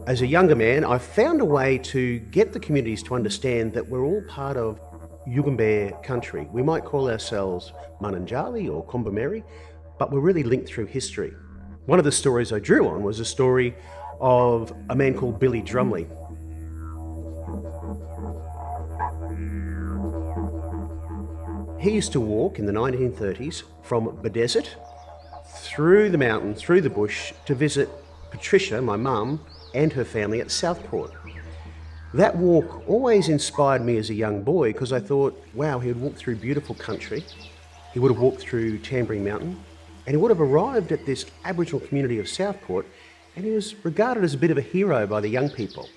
As a younger man, I found a way to get the communities to understand that we're all part of Yugambeh country. We might call ourselves Mananjali or Kombumerri, but we're really linked through history. One of the stories I drew on was a story of a man called Billy Drumley. He used to walk in the 1930s from Bedesert through the mountains, through the bush, to visit Patricia, my mum, and her family at Southport. That walk always inspired me as a young boy because I thought, wow, he would walk through beautiful country, he would have walked through Tamborine Mountain, and he would have arrived at this Aboriginal community of Southport, and he was regarded as a bit of a hero by the young people.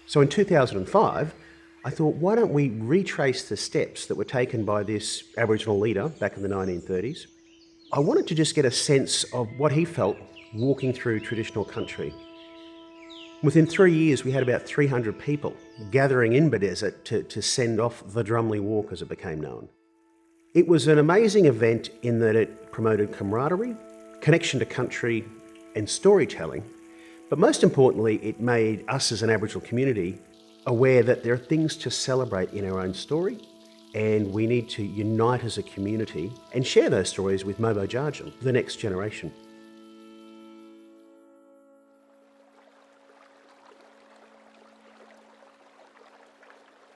So in 2005, I thought, why don't we retrace the steps that were taken by this Aboriginal leader back in the 1930s? I wanted to just get a sense of what he felt walking through traditional country. Within 3 years, we had about 300 people gathering in Bedesert to send off the Drumley Walk, as it became known. It was an amazing event in that it promoted camaraderie, connection to country, and storytelling. But most importantly, it made us as an Aboriginal community aware that there are things to celebrate in our own story, and we need to unite as a community and share those stories with Mobo Jarjan, the next generation.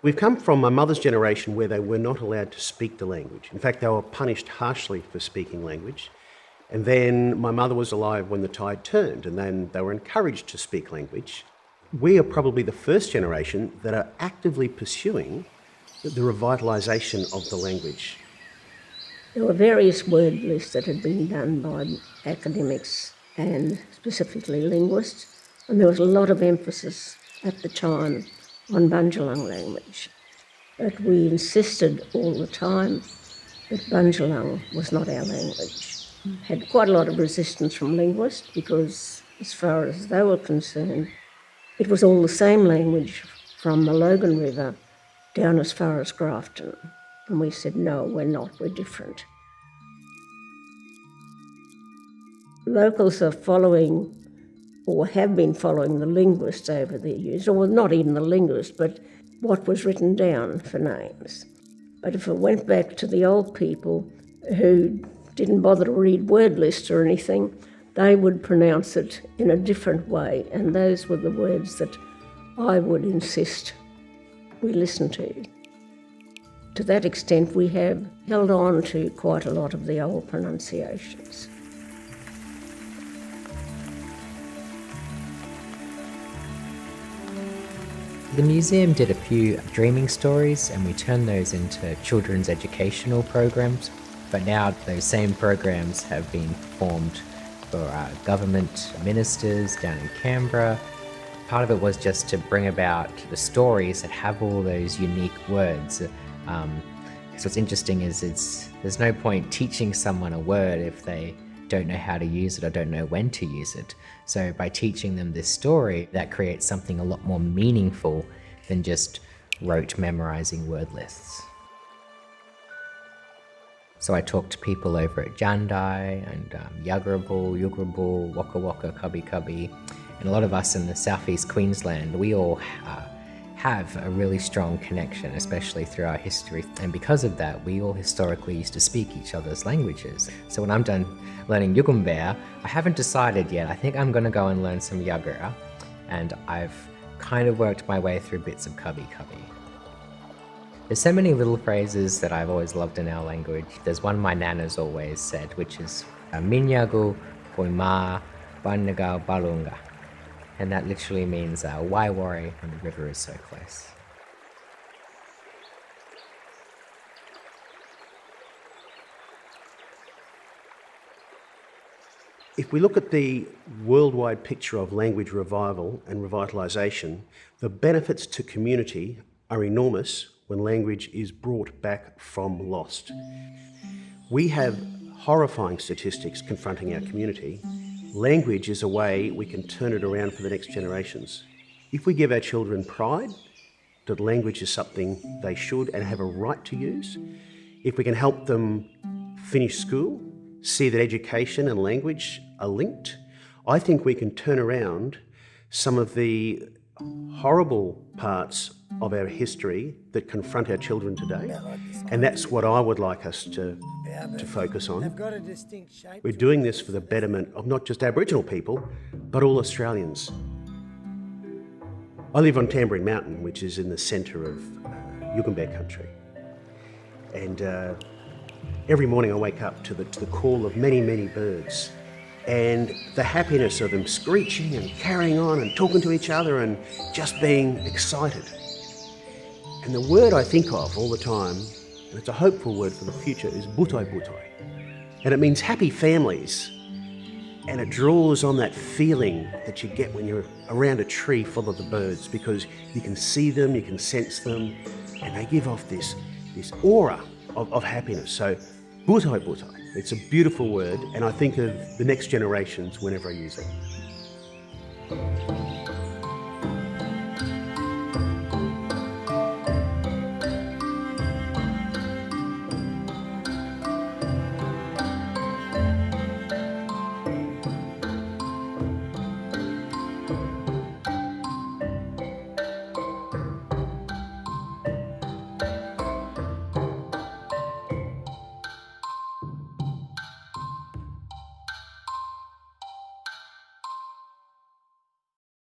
We've come from my mother's generation where they were not allowed to speak the language. In fact, they were punished harshly for speaking language. And then my mother was alive when the tide turned, and then they were encouraged to speak language. We are probably the first generation that are actively pursuing the revitalisation of the language. There were various word lists that had been done by academics and specifically linguists, and there was a lot of emphasis at the time on Bunjalung language. But we insisted all the time that Bunjalung was not our language. Had quite a lot of resistance from linguists because, as far as they were concerned, it was all the same language from the Logan River down as far as Grafton. And we said, no, we're not, we're different. Locals are following, or have been following, the linguists over the years, or not even the linguists, but what was written down for names. But if it went back to the old people who didn't bother to read word lists or anything, they would pronounce it in a different way, and those were the words that I would insist we listen to. To that extent, we have held on to quite a lot of the old pronunciations. The museum did a few dreaming stories, and we turned those into children's educational programs. But now those same programs have been performed for government ministers down in Canberra. Part of it was just to bring about the stories that have all those unique words. Because what's interesting is there's no point teaching someone a word if they don't know how to use it or don't know when to use it. So by teaching them this story, that creates something a lot more meaningful than just rote memorizing word lists. So I talked to people over at Jandai and Yugrabul, Waka Waka, Cubby Cubby, and a lot of us in the southeast Queensland, we all have a really strong connection, especially through our history. And because of that, we all historically used to speak each other's languages. So when I'm done learning Yugambeh, I haven't decided yet. I think I'm going to go and learn some Yuggera, and I've kind of worked my way through bits of Cubby Cubby. There's so many little phrases that I've always loved in our language. There's one my nana's always said, which is Minyagu Poima Bannagal Balunga. And that literally means why worry when the river is so close. If we look at the worldwide picture of language revival and revitalisation, the benefits to community are enormous when language is brought back from lost. We have horrifying statistics confronting our community. Language is a way we can turn it around for the next generations. If we give our children pride that language is something they should and have a right to use, if we can help them finish school, see that education and language are linked, I think we can turn around some of the horrible parts of our history that confront our children today. And that's what I would like us to focus on. We're doing this for the betterment of not just Aboriginal people, but all Australians. I live on Tambourine Mountain, which is in the centre of Yugambeh country. And every morning I wake up to the call of many, many birds and the happiness of them screeching and carrying on and talking to each other and just being excited. And the word I think of all the time, and it's a hopeful word for the future, is butai butai. And it means happy families. And it draws on that feeling that you get when you're around a tree full of the birds, because you can see them, you can sense them, and they give off this aura of happiness. So butai butai, it's a beautiful word, and I think of the next generations whenever I use it.